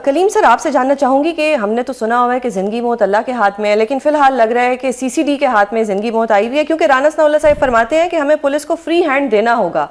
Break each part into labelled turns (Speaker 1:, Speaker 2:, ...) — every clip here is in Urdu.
Speaker 1: کلیم سر، آپ سے جاننا چاہوں گی کہ ہم نے تو سنا ہوا ہے کہ زندگی موت اللہ کے ہاتھ میں ہے، لیکن فی الحال لگ رہا ہے کہ سی سی ڈی کے ہاتھ میں زندگی موت آئی ہوئی ہے، کیونکہ رانا ثناء اللہ صاحب فرماتے ہیں کہ ہمیں پولیس کو فری ہینڈ دینا ہوگا۔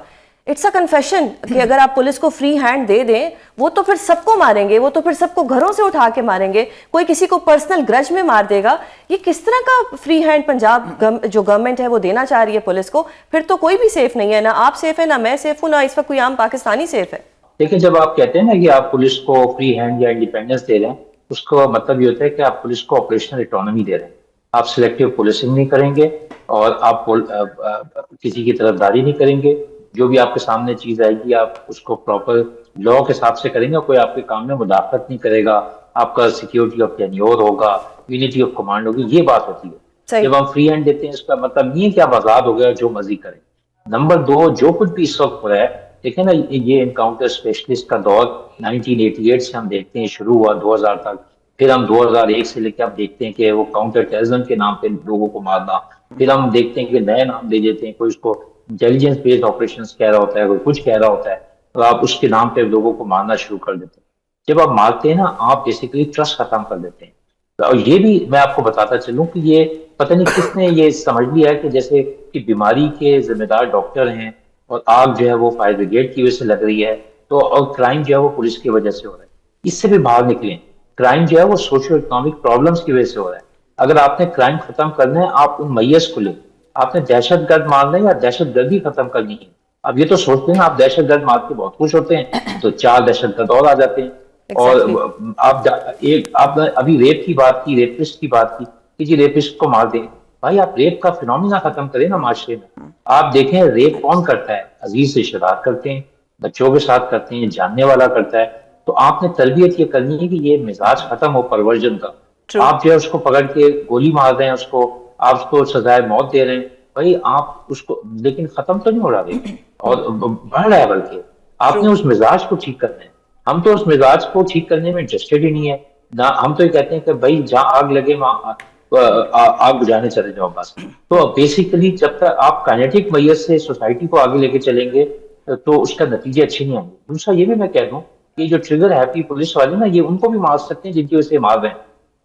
Speaker 1: اٹس اے کنفیشن کہ اگر آپ پولیس کو فری ہینڈ دے دیں، وہ تو پھر سب کو ماریں گے، وہ تو پھر سب کو گھروں سے اٹھا کے ماریں گے، کوئی کسی کو پرسنل گرج میں مار دے گا۔ یہ کس طرح کا فری ہینڈ پنجاب جو گورنمنٹ ہے وہ دینا چاہ رہی ہے پولیس کو؟ پھر تو کوئی بھی سیف نہیں ہے، نہ آپ سیف ہے، نہ میں سیف ہوں، نہ اس وقت کوئی عام پاکستانی سیف ہے۔
Speaker 2: دیکھیں، جب آپ کہتے ہیں نا کہ آپ پولیس کو فری ہینڈ یا انڈیپینڈنس دے رہے ہیں، اس کا مطلب یہ ہوتا ہے کہ آپ پولیس کو آپریشنل اٹانومی دے رہے ہیں۔ آپ سلیکٹیو پولیسنگ نہیں کریں گے اور آپ کسی کی طرفداری نہیں کریں گے۔ جو بھی آپ کے سامنے چیز آئے گی آپ اس کو پراپر لا کے حساب سے کریں گے، کوئی آپ کے کام میں مداخلت نہیں کرے گا، آپ کا سیکیورٹی آف ٹینیور ہوگا، یونٹی آف کمانڈ ہوگی، یہ بات ہوتی ہے۔ جب ہم فری ہینڈ دیتے ہیں اس کا مطلب نہیں ہے کہ آپ آزاد ہو گئے جو مرضی کریں۔ نمبر دو، جو کچھ بھی اس وقت ہو رہا ہے، دیکھیں نا، یہ انکاؤنٹر اسپیشلسٹ کا دور 1988 سے ہم دیکھتے ہیں شروع ہوا 2000 تک، پھر ہم 2001 سے لے کے اب دیکھتے ہیں کہ وہ کاؤنٹر ٹیررزم کے نام پہ لوگوں کو مارنا، پھر ہم دیکھتے ہیں کہ نئے نام دے دیتے ہیں، کوئی اس کو انٹیلیجنس بیسڈ آپریشنز کہہ رہا ہوتا ہے، کوئی کچھ کہہ رہا ہوتا ہے، اور آپ اس کے نام پہ لوگوں کو مارنا شروع کر دیتے ہیں۔ جب آپ مارتے ہیں نا، آپ بیسیکلی ٹرسٹ ختم کر دیتے ہیں۔ اور یہ بھی میں آپ کو بتاتا چلوں کہ یہ پتہ نہیں کس نے یہ سمجھ لیا ہے کہ جیسے کہ بیماری کے ذمہ دار ڈاکٹر ہیں اور آگ جو ہے وہ فائر بریگیڈ کی وجہ سے لگ رہی ہے، تو اور کرائم جو ہے وہ پولیس کی وجہ سے ہو رہا ہے۔ اس سے بھی باہر نکلیں۔ کرائم جو ہے وہ سوشل اکنامک پرابلمس کی وجہ سے ہو رہا ہے۔ اگر آپ نے کرائم ختم کرنا ہے، آپ ان میس کو لیں۔ آپ نے دہشت گرد مارنا ہے یا دہشت گردی ختم کرنی ہے؟ اب یہ تو سوچتے ہیں آپ دہشت گرد مار کے بہت خوش ہوتے ہیں تو 4 دہشت گرد اور آ جاتے ہیں۔ اور آپ نے ابھی ریپ کی بات کی، ریپسٹ کی بات کی کہ جی ریپسٹ کو مار دیں۔ بھائی آپ ریپ کا فینومینا ختم کریں نا معاشرے میں۔ آپ دیکھیں ریپ کون کرتا ہے؟ عزیز رشتہ دار کرتے ہیں، بچوں کے ساتھ کرتے ہیں، جاننے والا کرتا ہے۔ تو آپ نے تربیت یہ کرنی ہے کہ یہ مزاج ختم ہو پرورژن کا۔ آپ جو ہے اس کو پکڑ کے گولی مار رہے ہیں، آپ اس کو سزائے موت دے رہے ہیں، بھائی آپ اس کو، لیکن ختم تو نہیں ہو رہا ریپ، اور بڑھ رہا ہے بلکہ۔ آپ نے اس مزاج کو ٹھیک کرنا ہے۔ ہم تو اس مزاج کو ٹھیک کرنے میں انٹرسٹیڈ ہی نہیں ہے نہ۔ ہم تو یہ کہتے ہیں کہ بھائی جہاں آگ لگے وہاں آگ بجھانے چلے جاؤ بس۔ تو بیسیکلی جب تک آپ کائنیٹک میت سے سوسائٹی کو آگے لے کے چلیں گے تو اس کا نتیجے اچھے نہیں آئیں گے۔ دوسرا یہ بھی میں کہہ دوں کہ جو ٹریگر ہیپی پولیس والے نا، یہ ان کو بھی مار سکتے ہیں جن کی وجہ سے مار رہے ہیں،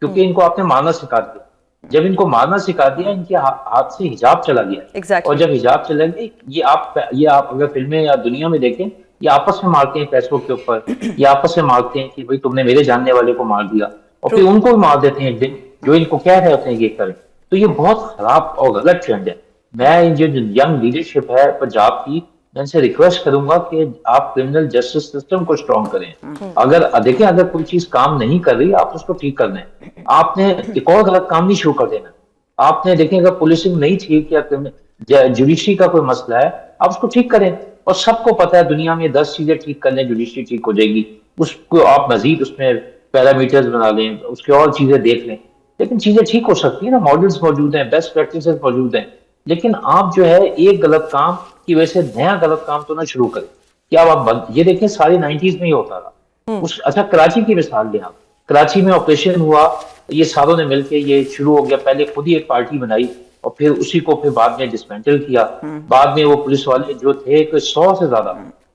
Speaker 2: کیونکہ ان کو آپ نے مارنا سکھا دیا۔ جب ان کو مارنا سکھا دیا، ان کے ہاتھ سے حجاب چلا گیا، اور جب حجاب چلا گیا، یہ آپ اگر فلمیں یا دنیا میں دیکھیں، یہ آپس میں مارتے ہیں پیسوں کے اوپر، یہ آپس میں مارتے ہیں کہ بھائی تم نے میرے جاننے والے کو مار دیا، اور پھر ان کو بھی مار دیتے ہیں ایک دن جو ان کو کہہ رہے ہوتے ہیں یہ کریں۔ تو یہ بہت خراب اور غلط ٹرینڈ ہے۔ میں جو ینگ لیڈرشپ ہے پنجاب کی، میں ان سے ریکویسٹ کروں گا کہ آپ کرمنل جسٹس سسٹم کو اسٹرانگ کریں۔ اگر کوئی چیز کام نہیں کر رہی، آپ اس کو ٹھیک کرنا ہے۔ آپ نے ایک اور غلط کام نہیں شروع کر دینا۔ آپ نے دیکھیں اگر پولیسنگ نہیں ٹھیک یا جوڈیشری کا کوئی مسئلہ ہے، آپ اس کو ٹھیک کریں۔ اور سب کو پتا ہے دنیا میں 10 چیزیں ٹھیک کر لیں جوڈیشری ٹھیک ہو جائے گی۔ اس کو آپ مزید اس میں پیرامیٹرز بنا لیں، اس کی اور چیزیں دیکھ لیں، لیکن چیزیں ٹھیک ہو سکتی ہیں نا۔ ماڈلز موجود ہیں، بیسٹ پریکٹسز موجود ہیں، لیکن آپ جو ہے ایک غلط کام کی وجہ سے نیا غلط کام تو نہ شروع کریں۔ کیا آپ یہ دیکھیں سارے 90s میں ہی ہوتا رہا۔ اچھا کراچی کی مثال لیں آپ۔ کراچی میں آپریشن ہوا، یہ ساروں نے مل کے یہ شروع ہو گیا، پہلے خود ہی ایک پارٹی بنائی اور پھر اسی کو پھر بعد میں ڈسمینٹل کیا۔ بعد میں وہ پولیس والے جو تھے کہ 100 سے زیادہ،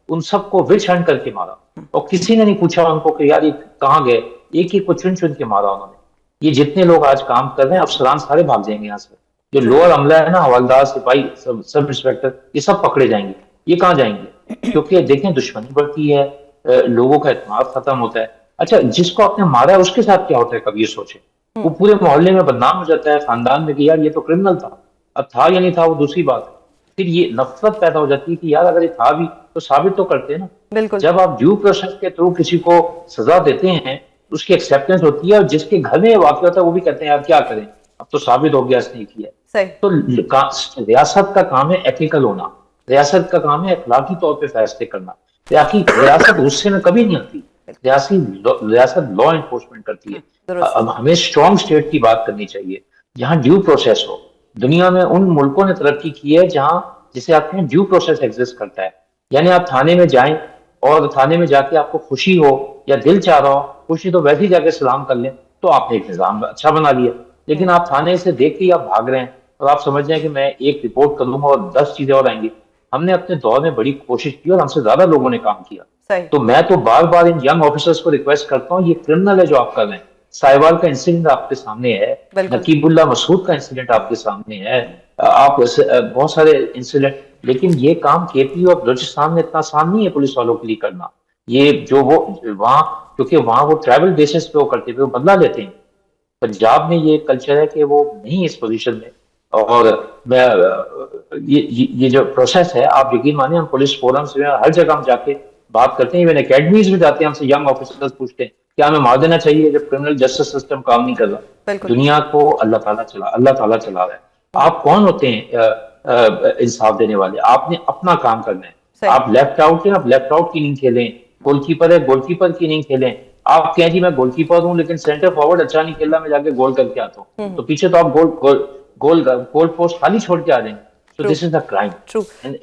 Speaker 2: ان سب کو وچ ہنٹ کر کے مارا، اور کسی نے نہیں پوچھا ان کو کہ یار یہ کہاں گئے، ایک ایک کو چن چن کے مارا انہوں نے۔ یہ جتنے لوگ آج کام کر رہے ہیں، افسران سارے بھاگ جائیں گے یہاں سے۔ جو لوور عملہ ہے نا، حوالدار، سپاہی، سب انسپیکٹر، یہ سب پکڑے جائیں گے۔ یہ کہاں جائیں گے؟ کیونکہ دیکھیں دشمنی بڑھتی ہے، لوگوں کا اعتماد ختم ہوتا ہے۔ اچھا جس کو آپ نے مارا ہے اس کے ساتھ کیا ہوتا ہے کبھی یہ سوچیں؟ وہ پورے محلے میں بدنام ہو جاتا ہے، خاندان میں، کہ یار یہ تو کرمنل تھا۔ اب تھا یا نہیں تھا وہ دوسری بات ہے۔ پھر یہ نفرت پیدا ہو جاتی ہے کہ یار اگر یہ تھا بھی تو ثابت تو کرتے نا۔ جب آپ ڈیو پروسیس کے تھرو کسی کو سزا دیتے ہیں، اس کی ایکسیپٹنس ہوتی ہے، اور جس کے گھر میں یہ واقع ہوتا ہے وہ بھی کہتے ہیں یار کیا کریں، اب تو ثابت ہو گیا اس نے کیا ہے۔ تو ریاست کا کام ہے ایتھیکل ہونا، ریاست کا کام ہے اخلاقی طور پہ فیصلے کرنا۔ ریاست غصے میں کبھی نہیں آتی، ریاست لا انفورسمنٹ کرتی ہے۔ ہمیں اسٹرانگ اسٹیٹ کی بات کرنی چاہیے جہاں ڈیو پروسیس ہو۔ دنیا میں ان ملکوں نے ترقی کی ہے جہاں جسے آپ کہیں ڈیو پروسیس ایگزسٹ کرتا ہے، یعنی آپ تھانے میں جائیں اور تھانے میں جا کے آپ کو خوشی ہو یا دل چاہ رہا ہو، خوشی تو ویسے ہی جا کے سلام کر لیں، تو آپ نے ایک نظام اچھا بنا لیا۔ لیکن آپ تھانے سے دیکھ کے آپ بھاگ رہے ہیں اور آپ سمجھ رہے ہیں کہ میں ایک رپورٹ کروں گا اور 10 چیزیں اور آئیں گی۔ ہم نے اپنے دور میں بڑی کوشش کی اور ہم سے زیادہ لوگوں نے کام کیا،
Speaker 1: صحیح.
Speaker 2: تو میں تو بار بار ان ینگ آفیسرز کو ریکویسٹ کرتا ہوں، یہ کرمنل ہے جو آپ کر رہے ہیں. سائیوال کا انسیڈنٹ آپ کے سامنے ہے،
Speaker 1: بالکل.
Speaker 2: نقیب اللہ مسعود کا انسیڈنٹ آپ کے سامنے ہے، آپ بہت سارے انسیڈنٹ. لیکن یہ کام کے پی اور بلوچستان میں اتنا آسان نہیں ہے پولیس والوں کے لیے کرنا. یہ جو وہ وہاں، کیونکہ وہاں وہ ٹریول بیسس پہ وہ کرتے تھے، وہ بدلہ لیتے ہیں. پنجاب میں یہ کلچر ہے کہ وہ نہیں اس پوزیشن میں. اور میں یہ جو پروسیس ہے، آپ یقین مانیں، ہم پولیس فورمز میں ہر جگہ ہم جا کے بات کرتے ہیں، ایون اکیڈمیز میں جاتے ہیں، ہم سے ینگ آفیسرز پوچھتے ہیں کیا ہمیں مار دینا چاہیے جب کرمنل جسٹس سسٹم کام نہیں کر رہا.
Speaker 1: بالکل.
Speaker 2: دنیا کو اللہ تعالیٰ چلا رہا ہے. آپ کون ہوتے ہیں انصاف دینے والے؟ آپ نے اپنا کام کرنا ہے. آپ لیفٹ آؤٹ ہیں، آپ لیفٹ آؤٹ کی نہیں کھیلیں. گول کیپر ہے، گول کیپر کی نہیں کھیلیں. آپ کہیں جی میں گول کیپر ہوں لیکن سینٹر فارورڈ اچھا نہیں کھیل رہا، میں جا کے گول کر کے آتا ہوں، تو پیچھے تو آپ گول پوسٹ خالی چھوڑ کے آ جائیں. So this is the crime.
Speaker 1: True.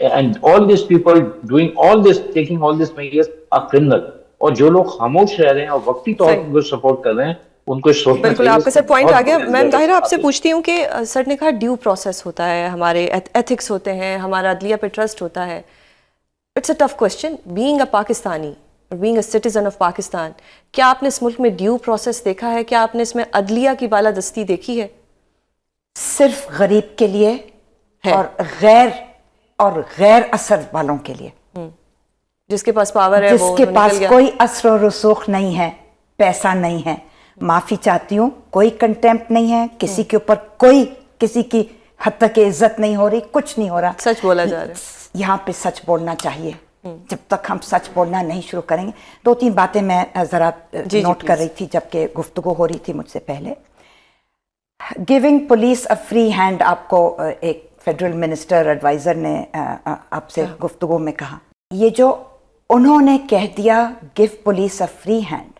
Speaker 2: And all these people doing all this, taking all these measures are criminal. اور جو لوگ خاموش رہ رہے ہیں اور وقتی طور پر سپورٹ کر رہے ہیں، ان کو سوچنا چاہیے.
Speaker 1: بالکل آپ کا سر پوائنٹ آ گیا. میم طاہرہ آپ سے پوچھتی ہوں کہ سر نے کہا ڈیو پروسیس ہوتا ہے، ہمارے ایتھکس ہوتے ہیں، ہمارا عدلیہ پہ ٹرسٹ ہوتا ہے. It's a tough question being a Pakistani being a citizen of Pakistan. کیا آپ نے اس ملک میں ڈیو پروسیس دیکھا ہے؟ کیا آپ نے اس میں عدلیہ کی بالادستی دیکھی ہے؟
Speaker 3: صرف غریب کے لیے اور غیر اثر والوں کے لیے،
Speaker 1: جس کے پاس پاور ہے،
Speaker 3: جس کے پاس کوئی اثر و رسوخ نہیں ہے، پیسہ نہیں ہے. معافی چاہتی ہوں، کوئی کنٹیمپٹ نہیں ہے، کسی کے اوپر کوئی کسی کی حد تک عزت نہیں ہو رہی، کچھ نہیں ہو رہا.
Speaker 1: سچ بولا جا رہا ہے.
Speaker 3: یہاں پہ سچ بولنا چاہیے. جب تک ہم سچ بولنا نہیں شروع کریں گے. 2-3 باتیں میں ذرا نوٹ کر رہی تھی جبکہ گفتگو ہو رہی تھی مجھ سے پہلے. Giving police a free hand, آپ کو ایک فیڈرل منسٹر ایڈوائزر نے آپ سے گفتگو میں کہا، یہ جو انہوں نے کہہ دیا give police a free hand,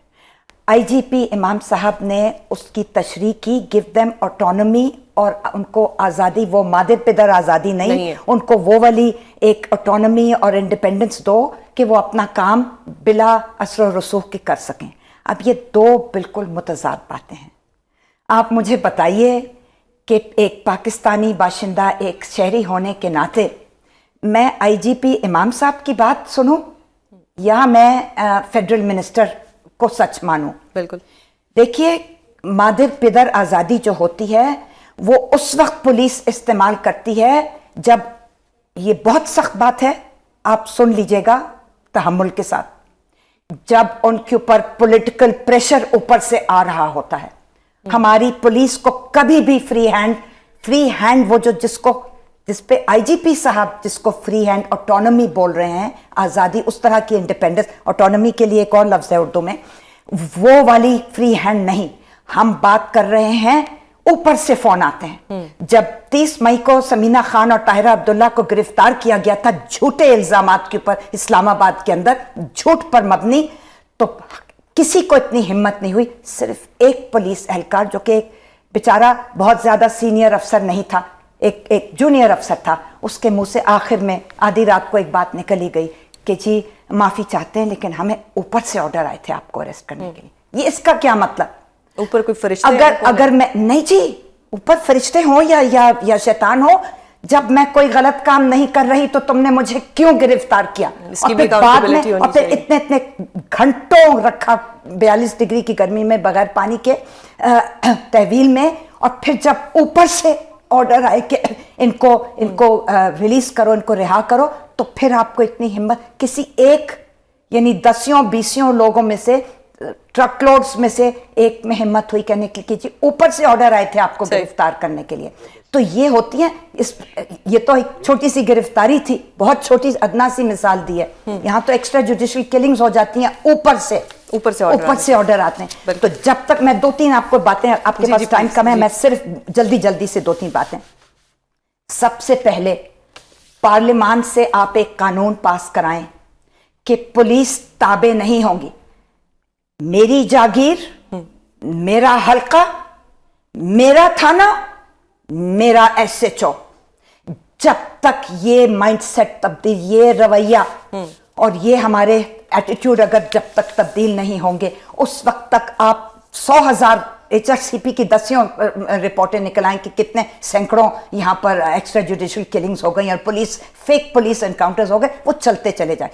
Speaker 3: آئی جی پی امام صاحب نے اس کی تشریح کی، گیو دیم آٹونومی، اور ان کو آزادی، وہ مادر پدر آزادی نہیں، ان کو وہ والی ایک آٹونومی اور انڈیپینڈنس دو کہ وہ اپنا کام بلا اثر و رسوخ کے کر سکیں. اب یہ دو بالکل متضاد باتیں ہیں. آپ مجھے بتائیے کہ ایک پاکستانی باشندہ، ایک شہری ہونے کے ناطے میں آئی جی پی امام صاحب کی بات سنوں یا میں فیڈرل منسٹر کو سچ مانوں؟
Speaker 1: بالکل.
Speaker 3: دیکھیے، مادر پدر آزادی جو ہوتی ہے وہ اس وقت پولیس استعمال کرتی ہے جب، یہ بہت سخت بات ہے، آپ سن لیجئے گا تحمل کے ساتھ، جب ان کے اوپر پولیٹیکل پریشر اوپر سے آ رہا ہوتا ہے. ہماری پولیس کو کبھی بھی فری ہینڈ وہ جو جس پہ آئی جی پی صاحب جس کو فری ہینڈ آٹونومی بول رہے ہیں، آزادی، اس طرح کی انڈیپینڈنس، آٹونومی کے لیے ایک اور لفظ ہے اردو میں، وہ والی فری ہینڈ نہیں. ہم بات کر رہے ہیں اوپر سے فون آتے ہیں. جب 30 مئی کو سمینہ خان اور طاہرہ عبداللہ کو گرفتار کیا گیا تھا جھوٹے الزامات کے اوپر اسلام آباد کے اندر، جھوٹ پر مبنی، تو کسی کو اتنی ہمت نہیں ہوئی. صرف ایک پولیس اہلکار جو کہ ایک بیچارہ بہت زیادہ سینئر افسر نہیں تھا، ایک جونیئر افسر تھا، اس کے منہ سے آخر میں آدھی رات کو ایک بات نکل ہی گئی کہ جی معافی چاہتے ہیں لیکن ہمیں اوپر سے آرڈر آئے تھے آپ کو اریسٹ کرنے کے لیے. یہ اس کا کیا مطلب؟
Speaker 1: اوپر کوئی فرشتے
Speaker 3: اگر میں نہیں جی، اوپر فرشتے ہوں یا شیطان ہو، جب میں کوئی غلط کام نہیں کر رہی تو تم نے مجھے کیوں گرفتار کیا؟ اور پھر بعد میں اور پھر اتنے گھنٹوں رکھا 42 ڈگری کی گرمی میں بغیر پانی کے تحویل میں، اور پھر جب اوپر سے آرڈر آئے کہ ان کو ریلیز کرو، ان کو رہا کرو، تو پھر آپ کو اتنی ہمت کسی ایک، یعنی 10-20 لوگوں میں سے، ٹرک لوڈز میں سے ایک میں ہمت ہوئی کہنے کی جی اوپر سے آرڈر آئے تھے آپ کو گرفتار کرنے کے لیے. تو یہ ہوتی ہیں، یہ تو ایک چھوٹی سی گرفتاری تھی، بہت چھوٹی ادنا سی مثال دی ہے. یہاں تو ایکسٹرا جوڈیشل کلنگز ہو جاتی ہیں، اوپر سے آرڈر آتے ہیں. تو جب تک میں 2-3 آپ کو باتیں، آپ کے پاس ٹائم کم ہے، میں صرف جلدی سے 2-3 باتیں. سب سے پہلے پارلیمان سے آپ ایک قانون پاس کرائیں کہ پولیس تابع نہیں ہوں گی. میری جاگیر، میرا حلقہ، میرا تھانہ، میرا ایس ایچ او. جب تک یہ مائنڈ سیٹ تبدیل، یہ رویہ اور یہ ہمارے ایٹیٹیوڈ اگر جب تک تبدیل نہیں ہوں گے، اس وقت تک آپ 100,000 ایچ آر سی پی کی 10 رپورٹیں نکلائیں کہ کتنے سینکڑوں یہاں پر ایکسٹرا جوڈیشل کلنگز ہو گئی اور فیک پولیس انکاؤنٹرز ہو گئے، وہ چلتے چلے جائیں.